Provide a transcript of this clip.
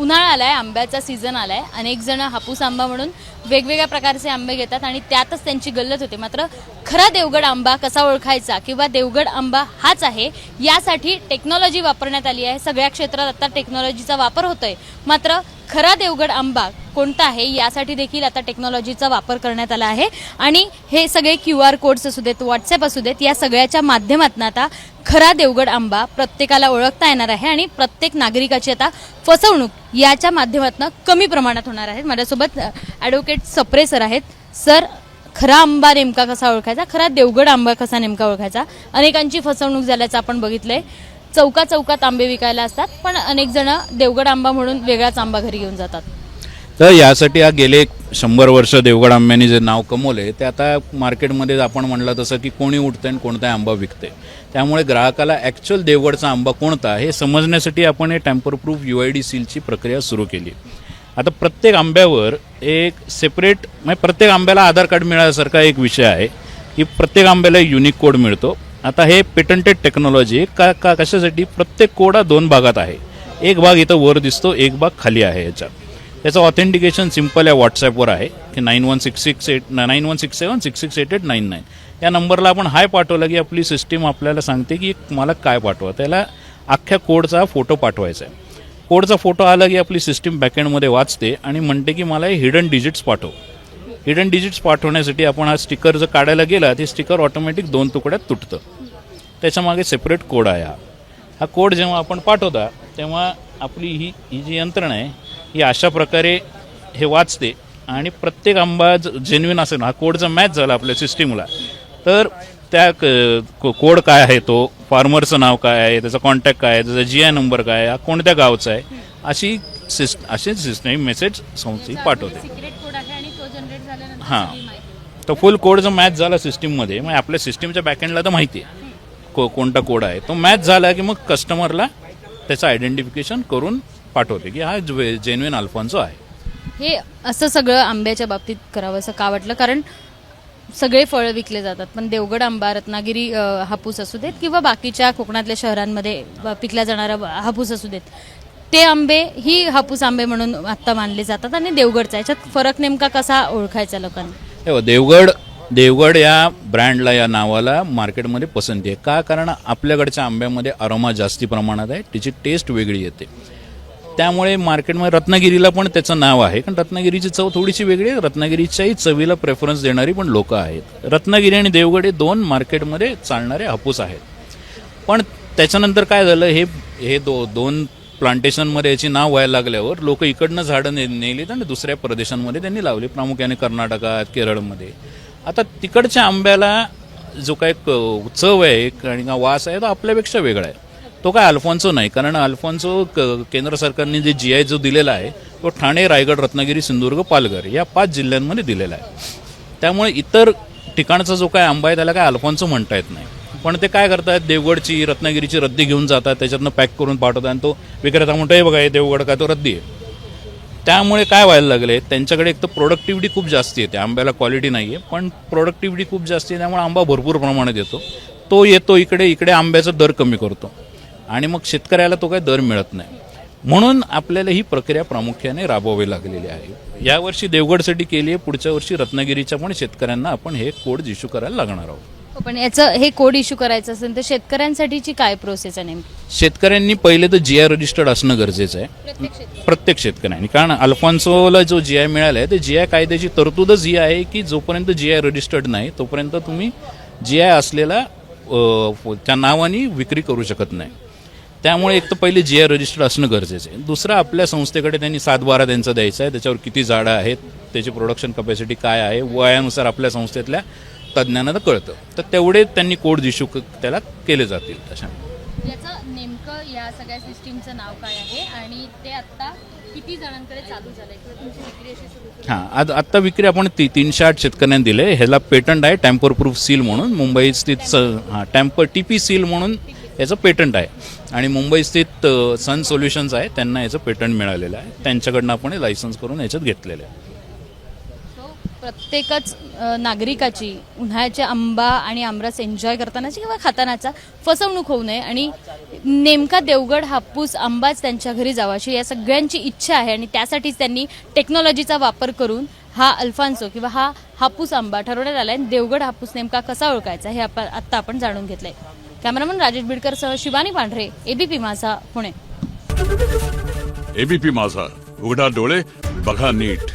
उन्हाळा आलाय, आंब्याचा सीझन आलाय. अनेक जण हापूस आंबा म्हणून वेगवेगळ्या प्रकारचे आंबे घेतात आणि त्यातच त्यांची गल्लत होते. मात्र खरा देवगड आंबा कसा ओळखायचा किंवा देवगड आंबा हाच आहे यासाठी टेक्नॉलॉजी वापरण्यात आली आहे. सगळ्या क्षेत्रात आता टेक्नॉलॉजीचा वापर होतोय. मात्र खरा देवगड आंबा कोणता आहे यासाठी देखील आता टेक्नॉलॉजीचा वापर करण्यात आला आहे आणि हे सगळे QR कोड्स असू देत, व्हॉट्सॲप असू देत, या सगळ्याच्या माध्यमातून आता खरा देवगड आंबा प्रत्येकाला ओळखता येणार आहे आणि प्रत्येक नागरिकाची आता फसवणूक याच्या माध्यमातून कमी प्रमाणात होणार आहे. माझ्यासोबत ॲडव्होकेट सप्रे सर आहेत. सर, खरा आंबा नेमका कसा ओळखायचा, खरा देवगड आंबा कसा नेमका ओळखायचा? अनेकांची फसवणूक झाल्याचं आपण बघितलंय. चौकात आंबे विकायला असतात, पण अनेक जण देवगड आंबा म्हणून वेगळाच आंबा घरी घेऊन जातात. तर यासाठी गेले 100 वर्ष देवगड आंब्याने जे नाव कमवले ते आता मार्केटमध्ये आपण म्हणलं तसं की कोणी उठतंय आणि कोणता आंबा विकते. त्यामुळे ग्राहकाला ॲक्च्युअल देवगडचा आंबा कोणता हे समजण्यासाठी आपण हे टॅम्पर प्रूफ UID सीलची प्रक्रिया सुरू केली. आता प्रत्येक आंब्यावर एक सेपरेट म्हणजे प्रत्येक आंब्याला आधार कार्ड मिळाल्यासारखा एक विषय आहे की प्रत्येक आंब्याला युनिक कोड मिळतो. आता हे पेटंटेड टेक्नॉलॉजी कशासाठी? प्रत्येक कोड हा 2 भागात आहे. एक भाग इथं वर दिसतो, एक भाग खाली आहे. याचं ऑथेंटिकेशन सिम्पल या व्हॉट्सॲपवर आहे की 9167668899 या नंबरला आपण हाय पाठवलं की आपली सिस्टीम आपल्याला सांगते की मला काय पाठवा. त्याला अख्ख्या कोडचा फोटो पाठवायचा आहे. कोडचा फोटो आला की आपली सिस्टीम बॅकएंडमध्ये वाचते आणि म्हणते की मला हे हिडन डिजिट्स पाठव. हिडन डिजिट्स पाठवण्यासाठी आपण हा स्टिकर जर काढायला गेला ते स्टिकर ऑटोमॅटिक 2 तुकड्यात तुटतं. त्याच्यामागे सेपरेट कोड आहे. हा कोड जेव्हा आपण पाठवता तेव्हा आपली ही जी यंत्रणा आहे ही अशा प्रकारे हे वाचते आणि प्रत्येक आंबा जेन्युइन असेल, हा कोड जर मॅच झाला आपल्या सिस्टीमला तर त्या कोड काय आहे, तो फार्मरचं नाव काय आहे, त्याचा कॉन्टॅक्ट काय आहे, त्याचा GI नंबर काय आहे, हा कोणत्या गावचा आहे, अशी सिस्टम मेसेज संस्था पाठवते. हां, तो फुल कोड जर मॅच झाला सिस्टीममध्ये मग आपल्या सिस्टीमच्या बॅकएंडला तर माहिती आहे कोणता कोड आहे. तो मॅच झाला की मग कस्टमरला त्याचं आयडेंटिफिकेशन करून पाठवते की हा जेन्युइन अल्फॉन्सो आहे. हे असं सगळं आंब्याच्या बाबतीत करावं असं का वाटलं? कारण सगळे फळं विकले जातात, पण देवगड आंबा, रत्नागिरी हापूस असू देत किंवा बाकीच्या कोकणातल्या शहरांमध्ये पिकल्या जाणारा हापूस असू देत, ते आंबे ही हापूस आंबे म्हणून आत्ता मानले जातात आणि देवगडचा याच्यात फरक नेमका कसा ओळखायचा लोकांनी? देवगड या ब्रँडला, या नावाला मार्केटमध्ये पसंती आहे. का? कारण आपल्याकडच्या आंब्यामध्ये अरोमा जास्ती प्रमाणात आहे, त्याची टेस्ट वेगळी येते. त्यामुळे मार्केटमध्ये रत्नागिरीला पण त्याचं नाव आहे, कारण रत्नागिरीची चव थोडीशी वेगळी आहे. रत्नागिरीच्याही चवीला प्रेफरन्स देणारी पण लोकं आहेत. रत्नागिरी आणि देवगड हे 2 मार्केटमध्ये चालणारे हापूस आहेत. पण त्याच्यानंतर काय झालं, हे 2 प्लांटेशनमध्ये याची नाव व्हायला लागल्यावर लोक इकडनं झाडं नेलीत आणि दुसऱ्या प्रदेशांमध्ये त्यांनी लावली, प्रामुख्याने कर्नाटकात, केरळमध्ये. आता तिकडच्या आंब्याला जो काय चव आहे आणि वास आहे तो आपल्यापेक्षा वेगळा आहे. तो काय अल्फॉन्सो नाही, कारण अल्फॉन्सो केंद्र सरकारने जे GI जो दिलेला आहे तो ठाणे, रायगड, रत्नागिरी, सिंधुदुर्ग, पालघर या 5 जिल्ह्यांमध्ये दिलेला आहे. त्यामुळे इतर ठिकाणचा जो काय आंबा आहे त्याला काय अल्फॉन्सो म्हणता येत नाही. पण ते काय करतात, देवगडची, रत्नागिरीची रद्दी घेऊन जातात, त्याच्यातनं पॅक करून पाठवतात आणि तो विक्रेता म्हणतो हे बघा हे देवगड का, तो रद्दी आहे. त्यामुळे काय व्हायला लागले, त्यांच्याकडे एक तर प्रोडक्टिव्हिटी खूप जास्त येते. आंब्याला क्वालिटी नाही आहे पण प्रोडक्टिव्हिटी खूप जास्त आहे. त्यामुळे आंबा भरपूर प्रमाणात येतो इकडे आंब्याचा दर कमी करतो आणि मग शेतकऱ्याला तो काही दर मिळत नाही. म्हणून आपल्याला ही प्रक्रिया प्रामुख्याने राबवावी लागलेली आहे. यावर्षी देवगडसाठी केली आहे, पुढच्या वर्षी रत्नागिरीच्या पण शेतकऱ्यांना आपण हे कोड इश्यू करायला लागणार आहोत. पण याचं हे कोड इश्यू करायचं असेल तर शेतकऱ्यांसाठीची काय प्रोसेस आहे नेमकी? शेतकऱ्यांनी पहिले तर GI रजिस्टर्ड असणं गरजेचं आहे प्रत्येक शेतकऱ्यांनी. कारण अल्फॉन्सोला जो GI मिळाला आहे ते GI कायद्याची तरतूदच ही आहे की जोपर्यंत GI रजिस्टर्ड नाही तोपर्यंत तुम्ही GI असलेला त्या नावाने विक्री करू शकत नाही. त्यामुळे एक तर पहिले GI रजिस्टर्ड असणं गरजेचं आहे. दुसरं, आपल्या संस्थेकडे त्यांनी 7/12 त्यांचा द्यायचा आहे, त्याच्यावर किती झाडं आहेत, त्याची प्रोडक्शन कपॅसिटी काय आहे, वयानुसार आपल्या संस्थेतल्या तज्ज्ञांना कळतं. तर तेवढे त्यांनी कोड इश्यू त्याला केले जातील. तशा याचं नेमकं या सगळ्या सिस्टीमचं नाव काय आहे आणि ते आता किती जणांकडे चालू झालंय किंवा तुमची विक्री अशी सुरू? हां, आत्ता विक्री आपण 308 शेतकऱ्यांना दिले. ह्याला पेटंट आहे टॅम्पर प्रूफ सील म्हणून. मुंबई स्थित TP सील म्हणून याचं पेटंट आहे आणि मुंबई स्थित सन सोल्युशन्स आहे, त्यांना याचं पेटंट मिळालेलं आहे. त्यांच्याकडनं आपण लायसन्स करून याच्यात घेतलेलं आहे. प्रत्येकच नागरिकाची उन्हाळ्याच्या आंबा आणि आमरस एन्जॉय करतानाची किंवा खातानाचा फसवणूक होऊ नये आणि नेमका देवगड हापूस आंबाच त्यांच्या घरी जावा अशी या सगळ्यांची इच्छा आहे आणि त्यासाठीच त्यांनी टेक्नॉलॉजीचा वापर करून हा अल्फान्सो किंवा हा हापूस आंबा ठरवण्यात आलाय. देवगड हापूस नेमका कसा ओळखायचा हे आत्ता आपण जाणून घेतलंय. कॅमेरामन राजेश बिडकरसह शिवानी पांढरे, एबीपी माझा, पुणे. एबीपी माझा, उघडा डोळे बघा नीट.